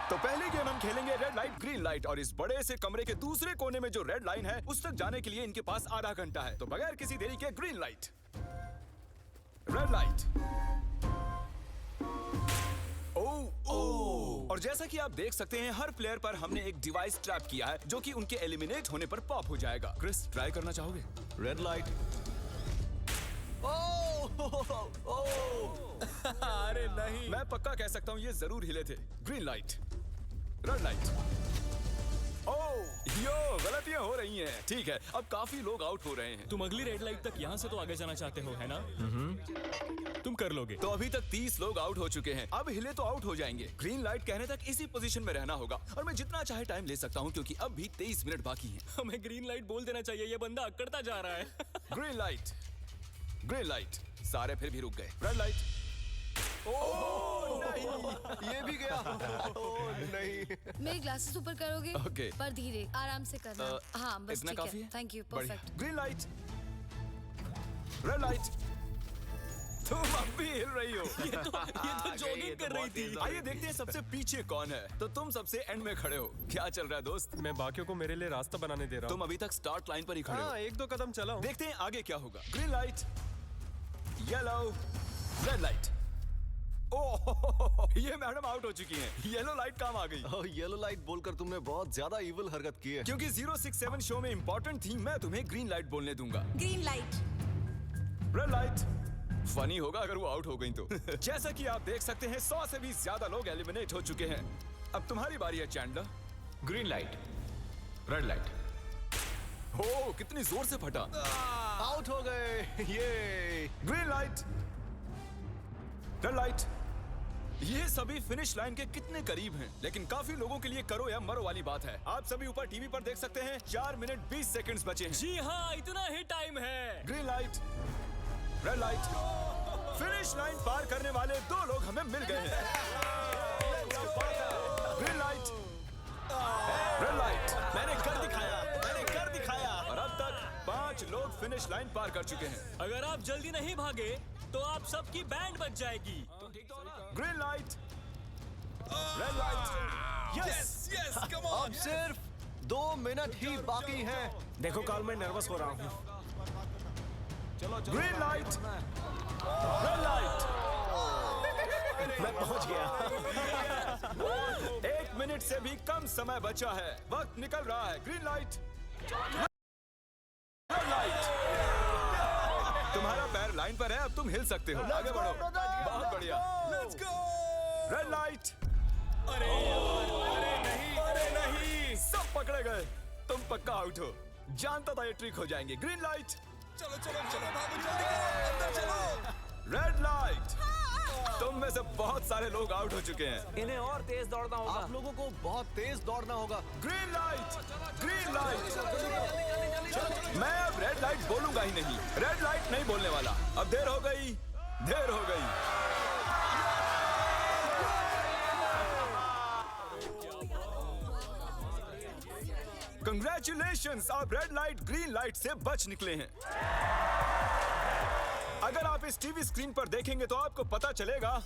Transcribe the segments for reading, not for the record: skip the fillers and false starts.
तो पहली गेम हम खेलेंगे रेड लाइट ग्रीन लाइट, और इस बड़े से कमरे के दूसरे कोने में जो रेड लाइन है उस तक जाने के लिए इनके पास आधा घंटा है। तो बगैर किसी देरी के ग्रीन लाइट, रेड लाइट। और जैसा कि आप देख सकते हैं हर प्लेयर पर हमने एक डिवाइस ट्रैप किया है जो कि उनके एलिमिनेट होने पर पॉप हो जाएगा। क्रिस, ट्राई करना चाहोगे? Red light. अरे नहीं, मैं पक्का कह सकता हूँ ये जरूर हिले थे। Green light, red light. Yo, गलतियां हो रही हैं। ठीक है, अब काफी लोग आउट हो रहे हैं। तुम अगली रेड लाइट तक यहाँ से तो आगे जाना चाहते हो, है ना? तुम कर लोगे। तो अभी तक 30 लोग आउट हो चुके हैं। अब हिले तो आउट हो जाएंगे। ग्रीन लाइट कहने तक इसी पोजीशन में रहना होगा, और मैं जितना चाहे टाइम ले सकता हूँ क्योंकि अब भी 23 मिनट बाकी हैं। हमें ग्रीन लाइट बोल देना चाहिए, ये बंदा अकड़ता जा रहा है। Green light, green light. सारे फिर भी रुक गए। Red light. नहीं, ये भी गया। नहीं। मेरी ग्लासेस ऊपर करोगे? ओके। पर धीरे, आराम से करना। हाँ, बस इतना ठीक काफी है? थैंक यू, बढ़िया। Perfect. Green light, red light. तुम अब भी हिल रही हो। ये तो जॉगिंग कर रही थी। आइए देखते हैं सबसे पीछे कौन है। तो तुम सबसे एंड में खड़े हो। क्या चल रहा है दोस्त? मैं बाकियों को मेरे लिए रास्ता बनाने दे रहा तुम अभी तक स्टार्ट लाइन पर ही खड़े हो। हाँ, 1-2 कदम चला हूं। देखते हैं आगे क्या होगा। Green light, yellow, red light. Oh, ये मैडम आउट हो चुकी हैं। येलो लाइट काम आ गई। येलो लाइट बोलकर तुमने बहुत ज्यादा इविल हरकत की है। क्योंकि 067 शो में इंपॉर्टेंट थी, मैं तुम्हें ग्रीन लाइट बोलने दूंगा। Green light, red light. Funny होगा अगर वो आउट हो गई तो। जैसा कि आप देख सकते हैं 100 से भी ज्यादा लोग एलिमिनेट हो चुके हैं। अब तुम्हारी बारी है Chandler. Green light, red light. हो, कितनी जोर से फटा। आउट हो गए। ये ग्रीन लाइट, रेड लाइट। ये सभी फिनिश लाइन के कितने करीब हैं, लेकिन काफी लोगों के लिए करो या मरो वाली बात है। आप सभी ऊपर टीवी पर देख सकते हैं 4 मिनट 20 सेकंड्स बचे हैं। जी हाँ, इतना ही टाइम है। Green light, red light. Finish line पार करने वाले 2 लोग हमें मिल गए हैं। Green light, red light. मैंने कर दिखाया, मैंने कर दिखाया। और अब तक 5 लोग फिनिश लाइन पार कर चुके हैं। अगर आप जल्दी नहीं भागे तो आप सबकी बैंड बच जाएगी। Green light, red light. Yes, yes, come on. अब सिर्फ 2 मिनट ही बाकी हैं। देखो काल, मैं नर्वस हो रहा हूँ। Green light, red light. मैं पहुंच गया। 1 मिनट से भी कम समय बचा है। वक्त निकल रहा है। Green light, red light. तुम्हारा पैर लाइन पर है, अब तुम हिल सकते हो। आगे बढ़ो। बहुत बढ़िया। Let's go. Red light. अरे नहीं, अरे नहीं। सब पकड़े गए। तुम पक्का आउट हो। जानता था ये ट्रिक हो जाएंगे। Green light. चलो चलो चलो, भागो जल्दी करो, अंदर चलो। Red light. तुम में से बहुत सारे लोग आउट हो चुके हैं। इन्हें और तेज दौड़ना होगा। आप लोगों को बहुत तेज दौड़ना होगा। Green light, green light. मैं अब रेड लाइट बोलूंगा ही नहीं। रेड लाइट नहीं बोलने वाला। अब देर हो गई, देर हो गई। कंग्रेचुलेशंस, आप रेड लाइट ग्रीन लाइट से बच निकले हैं। अगर आप इस टीवी स्क्रीन पर देखेंगे तो आपको पता चलेगा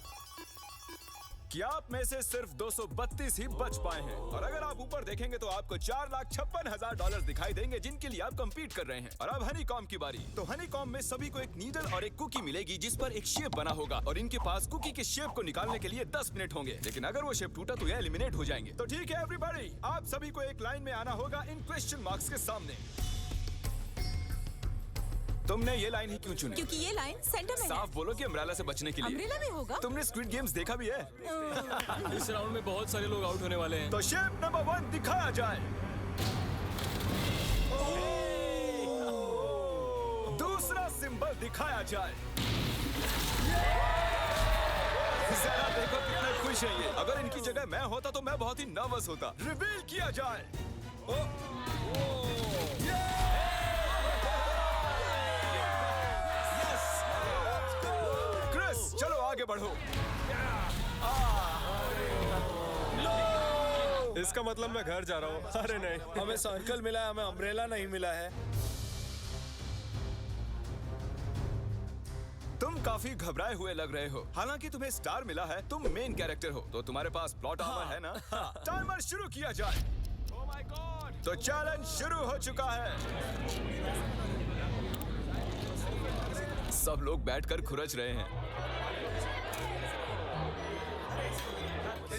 कि आप में से सिर्फ 232 ही बच पाए हैं। और अगर आप ऊपर देखेंगे तो आपको $4,56,000 दिखाई देंगे जिनके लिए आप कंपीट कर रहे हैं। और अब हनीकॉम की बारी। तो हनीकॉम में सभी को एक नीडल और एक कुकी मिलेगी जिस पर एक शेप बना होगा, और इनके पास कुकी के शेप को निकालने के लिए 10 मिनट होंगे। लेकिन अगर वो शेप टूटा तो ये एलिमिनेट हो जाएंगे। तो ठीक है एवरीबॉडी, आप सभी को एक लाइन में आना होगा इन क्वेश्चन मार्क्स के सामने। तुमने ये लाइन ही क्यों चुनी? क्योंकि ये लाइन सेंटर में साफ बोलो कि अम्ब्रेला से बचने के लिए। अम्ब्रेला में होगा। तुमने स्क्विड गेम्स देखा भी है? इस राउंड में बहुत सारे लोग आउट होने वाले हैं। तो शेप नंबर 1 दिखाया जाए। दूसरा सिंबल दिखाया जाए। जरा देखो कितने खुश हैं ये। अगर इनकी जगह मैं होता तो मैं बहुत ही नर्वस होता। रिवील किया जाए। क्रिस, चलो आगे बढ़ो। इसका मतलब मैं घर जा रहा हूँ। अरे नहीं, हमें सर्कल मिला है, हमें अम्ब्रेला नहीं मिला है। तुम तुम काफी घबराए हुए लग रहे हो। हालांकि तुम्हें स्टार मिला है, तुम मेन कैरेक्टर हो, तो तुम्हारे पास प्लॉट आर्मर है ना? टाइमर शुरू किया जाए। तो चैलेंज शुरू हो चुका है। सब लोग बैठकर खुरच रहे हैं।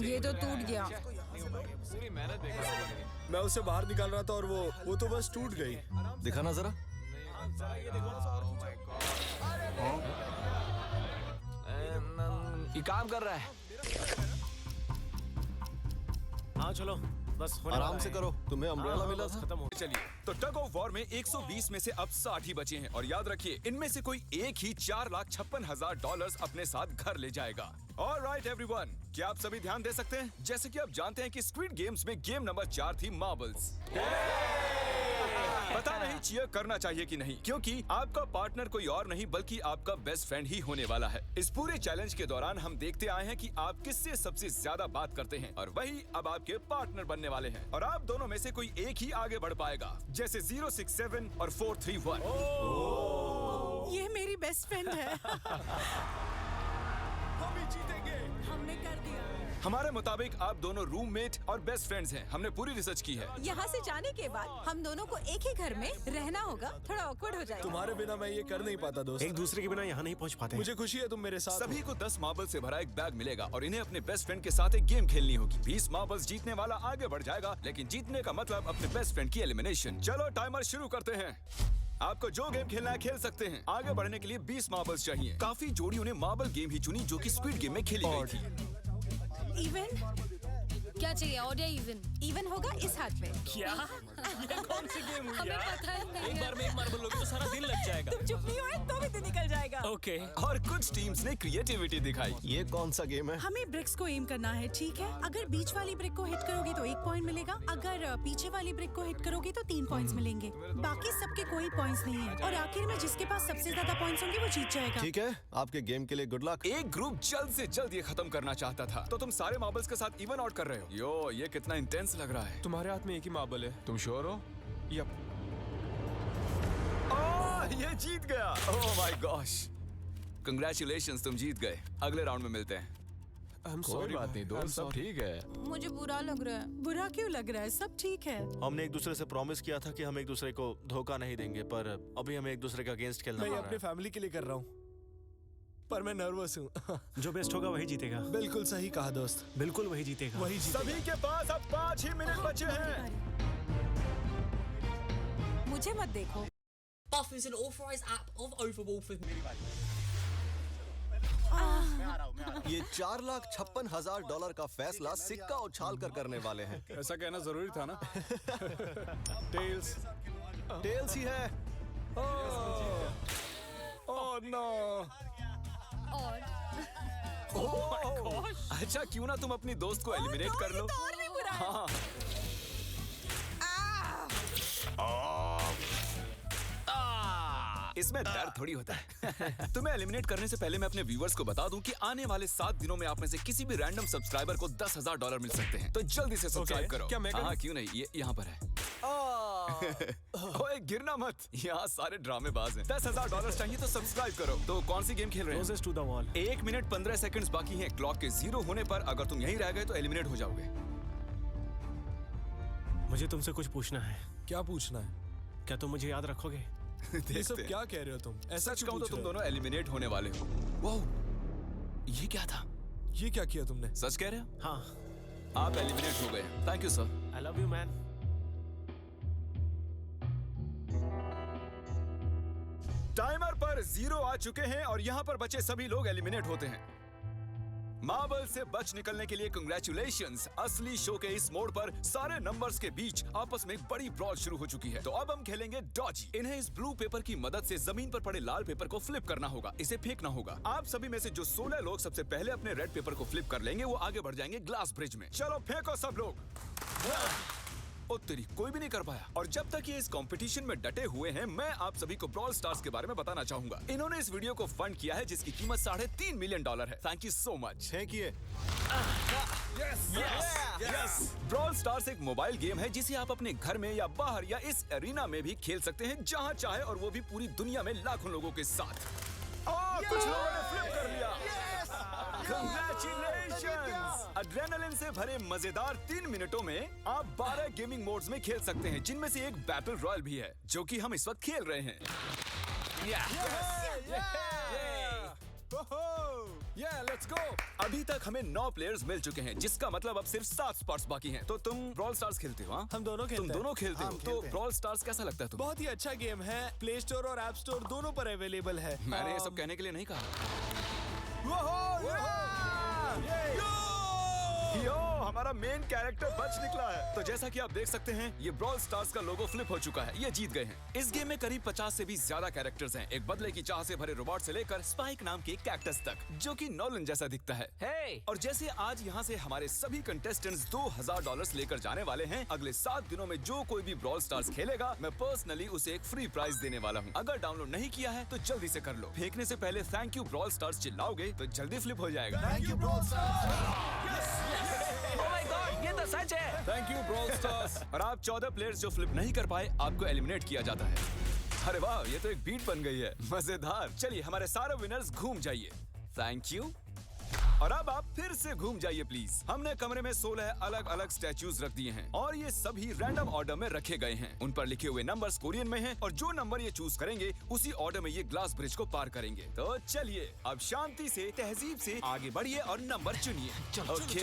ये तो टूट गया। मैं उसे बाहर निकाल रहा था और वो तो बस टूट गई। दिखाना जरा। ये काम कर रहा है। हाँ चलो, बस होने आराम वाला से है। करो, तुम्हें अम्ब्रेला मिला बस था। खत्म हो। चलिए, तो टग ऑफ वॉर में 120 में से अब 60 ही बचे हैं और याद रखिए इनमें से कोई एक ही $4,56,000 अपने साथ घर ले जाएगा। ऑलराइट एवरीवन, क्या आप सभी ध्यान दे सकते हैं? जैसे कि आप जानते हैं कि स्क्विड गेम्स में गेम नंबर 4 थी मार्बल्स। पता नहीं चीयर करना चाहिए कि नहीं, क्योंकि आपका पार्टनर कोई और नहीं बल्कि आपका बेस्ट फ्रेंड ही होने वाला है। इस पूरे चैलेंज के दौरान हम देखते आए हैं कि आप किससे सबसे ज्यादा बात करते हैं और वही अब आपके पार्टनर बनने वाले हैं। और आप दोनों में से कोई एक ही आगे बढ़ पाएगा, जैसे 067 और 431। ये मेरी बेस्ट फ्रेंड है। हम ही जीतेंगे। हमने कर दिया। हमारे मुताबिक आप दोनों रूममेट और बेस्ट फ्रेंड्स हैं। हमने पूरी रिसर्च की है। यहाँ से जाने के बाद हम दोनों को एक ही घर में रहना होगा। थोड़ा ऑकवर्ड हो जाएगा। तुम्हारे बिना मैं ये कर नहीं पाता दोस्त। एक दूसरे के बिना यहाँ नहीं पहुँच पाते। मुझे खुशी है तुम मेरे साथ सभी हो। को 10 मार्बल से भरा एक बैग मिलेगा और इन्हें अपने बेस्ट फ्रेंड के साथ एक गेम खेलनी होगी। 20 मार्बल्स जीतने वाला आगे बढ़ जाएगा, लेकिन जीतने का मतलब अपने बेस्ट फ्रेंड की एलिमिनेशन। चलो टाइमर शुरू करते हैं। आपको जो गेम खेलना है खेल सकते हैं। आगे बढ़ने के लिए 20 मार्बल्स चाहिए। काफी जोड़ियों ने मार्बल गेम ही चुनी जो कि स्क्विड गेम में खेली गई थी। इवन क्या चाहिए, ऑड या इवन? इवन होगा इस हाथ में। क्या? ये कौन सी गेम हुई हमें यार? पता ही नहीं एक है। बार में एक मार्बल लोगे तो सारा दिन लग जाएगा। तुम चुप नहीं हुए तो भी दिन निकल जाएगा। ओके। और कुछ टीम्स ने क्रिएटिविटी दिखाई। ये कौन सा गेम है? हमें ब्रिक्स को एम करना है, ठीक है? अगर बीच वाली ब्रिक को हिट करोगे तो 1 पॉइंट मिलेगा। अगर पीछे वाली ब्रिक को हिट करोगे तो 3 पॉइंट्स मिलेंगे। बाकी सबके कोई पॉइंट्स नहीं है और आखिर में जिसके पास सबसे ज्यादा पॉइंट्स होंगे वो जीत जाएगा। ठीक है, आपके गेम के लिए गुड लक। एक ग्रुप जल्द से जल्द ये खत्म करना चाहता था, तो तुम सारे मार्बल्स के साथ इवन आउट कर रहे हो। यो, ये कितना इंटेंस लग रहा है। तुम्हारे हाथ में एक ही मार्बल है। तुम श्योर हो? यप। ये जीत गया। ओह माय गॉश, कंग्रेचुलेशंस, तुम जीत गए। अगले राउंड में मिलते हैं। कोई बात नहीं दोस्त, सब ठीक है। मुझे बुरा लग रहा है। बुरा क्यों लग रहा है? सब ठीक है। हमने एक दूसरे से प्रॉमिस किया था कि हम एक दूसरे को धोखा नहीं देंगे, पर अभी हमें एक दूसरे के अगेंस्ट खेलना मैं ये पड़ रहा अपने है। फैमिली के लिए कर रहा हूँ, पर मैं नर्वस हूँ। जो बेस्ट होगा वही जीतेगा। बिल्कुल सही कहा दोस्त, बिल्कुल वही जीतेगा। वही जीतेगा। सभी के पास अब 5 ही मिनट बचे हैं। मुझे मत देखो। Buff is an authorized app of Overwolf with ये $4,56,000 का फैसला सिक्का उछाल कर करने वाले हैं। ऐसा कहना जरूरी था ना? टेल्स। टेल्स ही है। Oh no. और अच्छा, क्यों ना तुम अपनी दोस्त को एलिमिनेट कर लो? और भी बुरा है। हाँ। इसमें दर्द थोड़ी होता है। तुम्हें एलिमिनेट करने से पहले मैं अपने व्यूअर्स को बता दूं कि आने वाले 7 दिनों में आप में से किसी भी रैंडम सब्सक्राइबर को $10,000 मिल सकते हैं। तो जल्दी से सब्सक्राइब करो। क्या मैं करूं? हाँ, क्यों नहीं, ये यहाँ पर है। ओए, गिरना मत, यहाँ सारे ड्रामेबाज हैं। $10,000 चाहिए तो सब्सक्राइब करो। तो कौन सी गेम खेल रहे हैं? Closest to the wall। 1 minute 15 seconds बाकी हैं। क्लॉक के 0 होने पर अगर तुम यहीं रह गए तो एलिमिनेट हो जाओगे। मुझे तुमसे कुछ पूछना है। क्या पूछना है? क्या तुम मुझे याद रखोगे? ये सब क्या कह रहे हो तुम? ऐसा सच कहूं तो तुम दोनों एलिमिनेट होने वाले हो। वाह, ये क्या था? ये क्या किया तुमने? सच कह रहे हो? हाँ। आप एलिमिनेट हो गए। Thank you sir. I love you man. Timer पर 0 आ चुके हैं और यहाँ पर बचे सभी लोग एलिमिनेट होते हैं। मार्बल से बच निकलने के लिए कंग्रेचुलेशंस। असली शो के इस मोड़ पर सारे नंबर्स के बीच आपस में एक बड़ी ब्रॉड शुरू हो चुकी है। तो अब हम खेलेंगे डॉजी। इन्हें इस ब्लू पेपर की मदद से जमीन पर पड़े लाल पेपर को फ्लिप करना होगा। इसे फेंकना होगा। आप सभी में से जो 16 लोग सबसे पहले अपने रेड पेपर को फ्लिप कर लेंगे वो आगे बढ़ जाएंगे ग्लास ब्रिज में। चलो फेंको सब लोग। ओ तेरी, कोई भी नहीं कर पाया। और जब तक ये इस कंपटीशन में डटे हुए हैं, मैं आप सभी को ब्रॉल स्टार्स के बारे में बताना चाहूंगा। इन्होंने इस वीडियो को फंड किया है जिसकी कीमत $3.5 मिलियन है। Thank you so much. फेंकिए। ब्रॉल स्टार्स एक मोबाइल गेम है जिसे आप अपने घर में या बाहर या इस एरिना में भी खेल सकते हैं जहां चाहे, और वो भी पूरी दुनिया में लाखों लोगों के साथ। कुछ लोगों ने फ्लिप कर लिया। Congratulations! एड्रेनलिन से भरे मजेदार 3 मिनटों में आप 12 गेमिंग मोड्स में खेल सकते हैं, जिनमें से एक बैटल रॉयल भी है, जो कि हम इस वक्त खेल रहे हैं। Let's go. अभी तक हमें 9 प्लेयर्स मिल चुके हैं, जिसका मतलब अब सिर्फ 7 स्पॉट्स बाकी हैं। तो तुम ब्रॉल स्टार्स खेलते हो? हाँ, हम दोनों खेलते तुम हैं। दोनों खेलते हो? हम तो खेलते हैं। ब्रॉल स्टार्स कैसा लगता है तुम्हें? बहुत ही अच्छा गेम है। प्ले स्टोर और ऐप स्टोर दोनों पर अवेलेबल है। मैंने ये सब कहने के लिए नहीं कहा। यो, हमारा मेन कैरेक्टर बच निकला है। तो जैसा कि आप देख सकते हैं, ये ब्रॉल स्टार्स का लोगो फ्लिप हो चुका है। ये जीत गए हैं। इस गेम में करीब 50 से भी ज्यादा कैरेक्टर्स हैं, एक बदले की चाह से भरे रोबोट से लेकर स्पाइक नाम के कैक्टस तक, जो कि नॉलन जैसा दिखता है। Hey! और जैसे आज यहाँ से हमारे सभी कंटेस्टेंट्स $2000 लेकर जाने वाले हैं, अगले 7 दिनों में जो कोई भी ब्रॉल स्टार्स खेलेगा, मैं पर्सनली उसे एक फ्री प्राइज देने वाला हूँ। अगर डाउनलोड नहीं किया है तो जल्दी से कर लो। फेंकने से पहले थैंक यू ब्रॉल स्टार्स चिल्लाओगे तो जल्दी फ्लिप हो जाएगा। Thank you brawl stars. Oh my God! ये तो सच है। Thank you brawl stars. और आप 14 प्लेयर्स जो फ्लिप नहीं कर पाए, आपको एलिमिनेट किया जाता है। अरे वाह, ये तो एक बीट बन गई है। मजेदार। चलिए हमारे सारे विनर्स घूम जाइए। Thank you. और अब आप फिर से घूम जाइए प्लीज। हमने कमरे में 16 अलग अलग स्टैच्यूज रख दिए हैं और ये सभी रैंडम ऑर्डर में रखे गए हैं। उन पर लिखे हुए नंबर्स कोरियन में हैं और जो नंबर ये चूज करेंगे, उसी ऑर्डर में ये ग्लास ब्रिज को पार करेंगे। तो चलिए अब शांति से, तहजीब से आगे बढ़िए और नंबर चुनिए। ओके,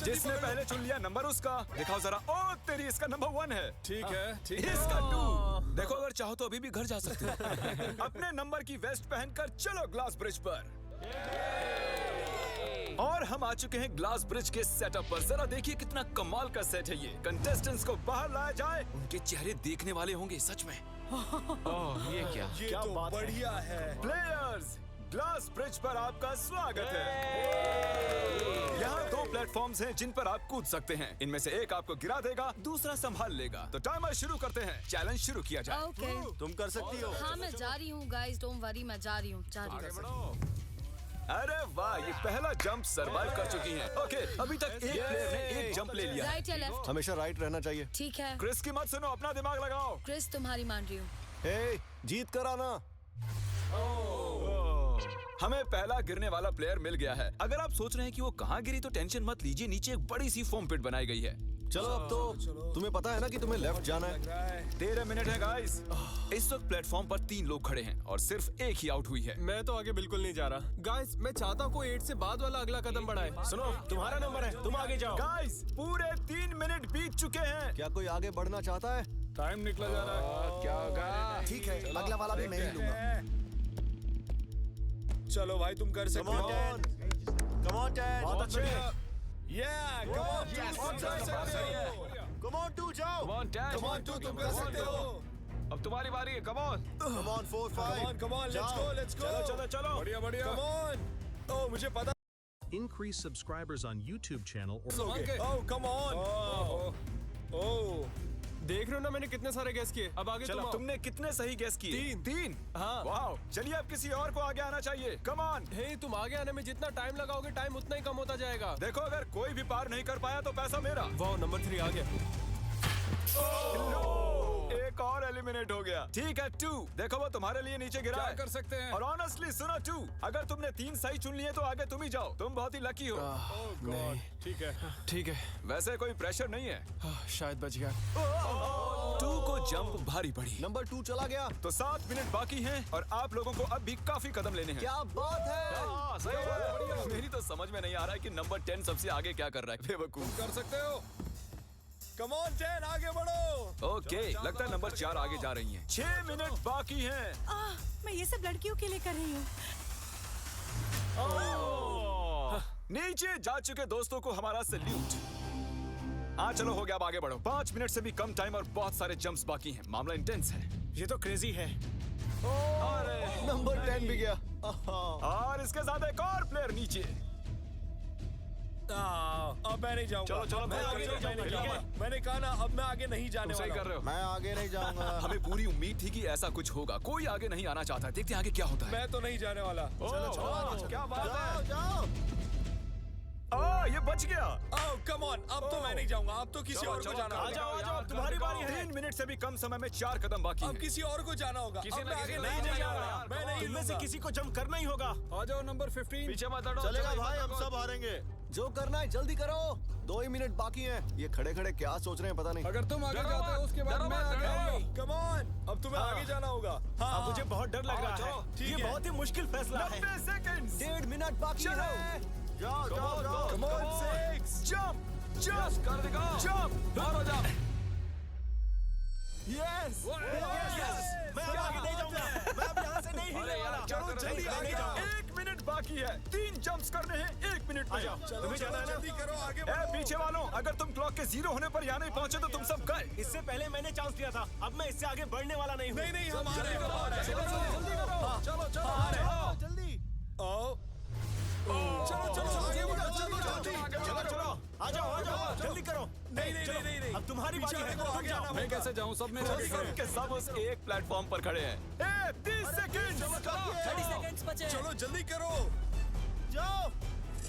जिसने पहले चुन लिया नंबर उसका। दिखाओ जरा। ओ तेरी, इसका नंबर 1 है। ठीक है, ठीक है। इसका 2। देखो, अगर चाहो तो अभी भी घर जा सकते हो। अपने नंबर की वेस्ट पहनकर चलो ग्लास ब्रिज पर। और हम आ चुके हैं ग्लास ब्रिज के सेटअप पर। जरा देखिए कितना कमाल का सेट है ये। कंटेस्टेंट्स को बाहर लाया जाए, उनके चेहरे देखने वाले होंगे सच में। ये क्या? ये तो बढ़िया है। प्लेयर्स, ग्लास ब्रिज पर आपका स्वागत है। यहाँ 2 प्लेटफॉर्म्स हैं जिन पर आप कूद सकते हैं। इनमें से एक आपको गिरा देगा, दूसरा संभाल लेगा। तो टाइमर शुरू करते हैं। चैलेंज शुरू किया जाए। Okay. तुम कर सकती हो। हाँ, मैं जा रही हूँ गाइस, डोंट वरी, मैं जा रही हूँ। अरे वाह, ये पहला जंप सरवाइव कर चुकी हैं। ओके, अभी तक एक प्लेयर ने एक जंप ले लिया है। राइट या लेफ्ट? हमेशा राइट रहना चाहिए। ठीक है। क्रिस की मत सुनो, अपना दिमाग लगाओ। क्रिस, तुम्हारी मान रही हूँ। हे, जीत कर आना। हमें पहला गिरने वाला प्लेयर मिल गया है। अगर आप सोच रहे हैं कि वो कहाँ गिरी, तो टेंशन मत लीजिए, नीचे एक बड़ी सी फोम पिट बनाई गई है। चलो अब तो तुम्हें पता है ना कि तुम्हें लेफ्ट जाना है। 13 मिनट है गाइस। इस वक्त प्लेटफॉर्म पर 3 लोग खड़े हैं और सिर्फ एक ही आउट हुई है। मैं तो आगे बिल्कुल नहीं जा रहा। गाइस, मैं चाहता हूँ कोई 8 से बाद वाला अगला कदम बढ़ाए। सुनो, तुम्हारा नंबर है, तुम आगे जाओ। गाइस, पूरे 3 मिनट बीत चुके हैं। क्या कोई आगे बढ़ना चाहता है? टाइम निकला जा रहा है। क्या होगा? ठीक है, अगला वाला भी मैं ही लूंगा। चलो भाई, तुम कर सकते हो। Come on, Dad. बहुत अच्छे। Come on, तुम कर सकते हो। Come on, 2 जाओ। Come on, Dad. Come on, तुम कर सकते हो। अब तुम्हारी बारी है। Come on. Come on, 4, 5. Come on, let's go, let's go. चलो चलो। बढ़िया बढ़िया। Come on. Oh, मुझे पता। Increase subscribers on YouTube channel or Oh, come on. Oh. देख रहे हो ना, मैंने कितने सारे गेस किए। अब आगे चलो, तुम आओ। तुमने कितने सही गेस किए? 3। हाँ। वाओ, चलिए अब किसी और को आगे आना चाहिए। Come on. हे, तुम आगे आने में जितना टाइम लगाओगे, टाइम उतना ही कम होता जाएगा। देखो, अगर कोई भी पार नहीं कर पाया तो पैसा मेरा। वाह, नंबर 3 आ गया। एक और एलिमिनेट हो गया। ठीक है, 2। देखो, वो तुम्हारे लिए नीचे गिरा है। कर सकते हैं? और ऑनेस्टली सुनो 2, अगर तुमने 3 सही चुन लिए तो आगे तुम ही जाओ। तुम बहुत ही लकी हो। नहीं, ठीक है। ठीक है। वैसे कोई प्रेशर नहीं है। शायद बच गया। 2 को जंप भारी पड़ी। नंबर 2 चला गया। तो 7 मिनट बाकी हैं और आप लोगों को अब भी काफी कदम लेने हैं। क्या बात है। सही है। मेरी तो समझ में नहीं आ रहा है कि नंबर 10 सबसे आगे क्या कर रहा है। बेवकूफ। कर सकते हो। Come on, 10, आगे बढ़ो। ओके, लगता है नंबर 4 आगे जा रही हैं। 6 मिनट बाकी हैं। मैं ये सब लड़कियों के लिए कर रही हूँ। नीचे जा चुके दोस्तों को हमारा सैल्यूट। चलो, हो गया, अब आगे बढ़ो। 5 मिनट से भी कम टाइम और बहुत सारे जंप्स बाकी हैं। मामला इंटेंस है। ये तो क्रेजी है। नंबर 10 भी गया। और इसके साथ एक और प्लेयर नीचे। अब मैं नहीं जाऊंगा। चलो, मैं आगे नहीं जाऊंगा। मैंने कहा ना, अब मैं आगे नहीं जाने सही वाला कर रहे हो। मैं आगे नहीं जाऊंगा। हमें पूरी उम्मीद थी कि ऐसा कुछ होगा। कोई आगे नहीं आना चाहता। देखते हैं आगे क्या होता है। मैं तो नहीं जाने वाला। चलो, मैं तो नहीं जाने वाला। क्या बात है। क्या बात है। जाओ। ये बच गया। ओह कम ऑन, अब तो मैं नहीं जाऊंगा, अब तो किसी और को जाना आ होगा। जाओ, आ जाओ, अब तुम्हारी बारी है। 3 मिनट से भी कम समय में 4 कदम बाकी अब हैं। किसी और को जाना होगा। किसी अब न मैं किसी आगे को नहीं जाना जा होगा। रहा, मैं नहीं तुम में से किसी किसी को जंप करना ही होगा। आ जाओ नंबर 15। पीछे मत हटो। चलेगा चलो, भाई, इधर हम को। सब हारेंगे। जो करना है जल्दी करो, 2 ही मिनट बाकी हैं। ये खड़े खड़े क्या सोच रहे हैं पता नहीं। अगर तुम आगे डरो जाते हो मत, उसके बाद डरो मैं मत, आगे डरो। आऊंगा। कम ऑन, अब तुम्हें आगे जाना होगा। हाँ अब मुझे बहुत डर लग रहा चलो, है। ठीक ये है। बहुत ही मुश्किल फैसला है। 90 सेकंड्स। 1.5 मिनट बाकी है। जाओ जाओ जाओ। Come on, 6 जंप यस, कर दिखाओ। जंप। बाहर हो जाओ। यस मैं अब आगे नहीं जाऊंगा। मैं अब यहाँ से नहीं हिलने अरे यार, वाला। क्या चलो कर रहे जल्दी हो? आगे जाओ। 1 मिनट बाकी है। 3 जंप्स करने हैं 1 मिनट में। तुम्हें जाना है ना? जल्दी करो, आगे ए बढ़ो। पीछे वालों, अगर तुम क्लॉक के 0 होने पर यहाँ नहीं पहुंचे तो तुम सब गए। इससे पहले मैंने चांस लिया था, अब मैं इससे आगे बढ़ने वाला नहीं हूँ। नहीं नहीं, हम आ रहे हैं, हम आ रहे हैं। जल्दी करो। चलो चलो आ रहे हो। जल्दी। आओ। चलो चलो आगे बढ़ो, जल्दी जल्दी। चलो चलो आ जाओ जल्दी करो। नहीं नहीं चलो, नहीं नहीं, अब तुम्हारी बारी है। देखो, आगे आना मैं कैसे जाऊं? सब मेरे आगे खड़े हैं। के सब उस एक प्लेटफॉर्म पर खड़े हैं। 30 सेकंड। 30 seconds बचे हैं। चलो जल्दी करो। जाओ।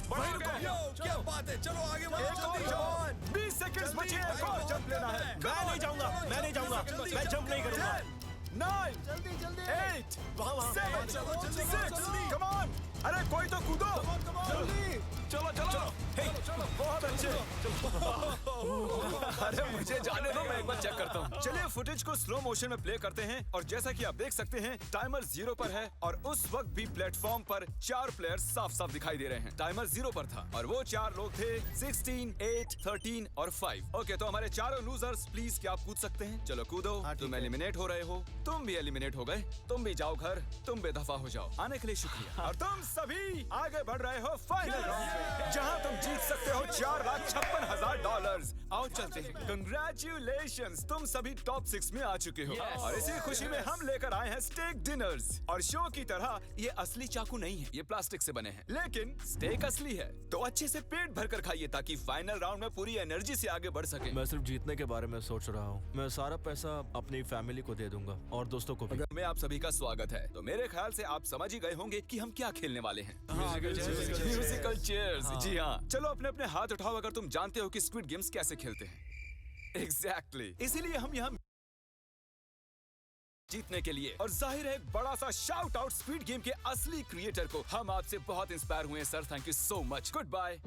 भाई रुको, यो, क्या बात है, चलो आगे बढ़ो, जल्दी जवान। 20 सेकंड बचे हैं। एक और जंप लेना है। मैं नहीं जाऊंगा, मैं नहीं जाऊंगा। मैं जंप नहीं करूंगा। 9 जल्दी जल्दी। 8 वहाँ 7 चलो, जल्दी, 6 जल्दी। Come on. अरे कोई तो कूदो। जल्दी। चलो चलो। बहुत अच्छे। अरे मुझे जाने दो, मैं एक बार चेक करता हूँ। चलिए फुटेज को स्लो मोशन में प्ले करते हैं और जैसा कि आप देख सकते हैं टाइमर 0 पर है और उस वक्त भी प्लेटफॉर्म पर 4 प्लेयर्स साफ साफ दिखाई दे रहे हैं। टाइमर 0 पर था और वो 4 लोग थे 16, 8, 13 और 5। ओके, तो हमारे चारों लूजर्स प्लीज क्या आप कूद सकते हैं? चलो कूदो। तुम एलिमिनेट हो रहे हो, तुम भी एलिमिनेट हो गए। तुम भी जाओ घर, तुम बेदफा हो जाओ। आने के लिए शुक्रिया। और तुम सभी आगे बढ़ रहे हो फाइनल राउंड में, जहां तुम जीत सकते हो $4,56,000। आओ चलते हैं। कंग्रेचुलेशंस, तुम सभी टॉप 6 में आ चुके हो। और इसी खुशी में हम लेकर आए हैं स्टेक डिनर्स। और शो की तरह ये असली चाकू नहीं है, ये प्लास्टिक से बने हैं, लेकिन स्टेक असली है। तो अच्छे से पेट भर कर खाइए ताकि फाइनल राउंड में पूरी एनर्जी से आगे बढ़ सके। मैं सिर्फ जीतने के बारे में सोच रहा हूँ। मैं सारा पैसा अपनी फैमिली को दे दूंगा और दोस्तों को भी। में आप सभी का स्वागत है। तो मेरे ख्याल से आप समझ ही गए होंगे कि हम क्या खेलने वाले हैं। Musical chairs. जी हाँ, चलो अपने अपने हाथ उठाओ अगर तुम जानते हो कि स्क्विड गेम्स कैसे खेलते हैं। एग्जैक्टली, इसीलिए हम यहाँ जीतने के लिए। और जाहिर है एक बड़ा सा शाउट आउट स्क्विड गेम के असली क्रिएटर को। हम आपसे बहुत इंस्पायर हुए हैं sir, thank you so much. Good bye.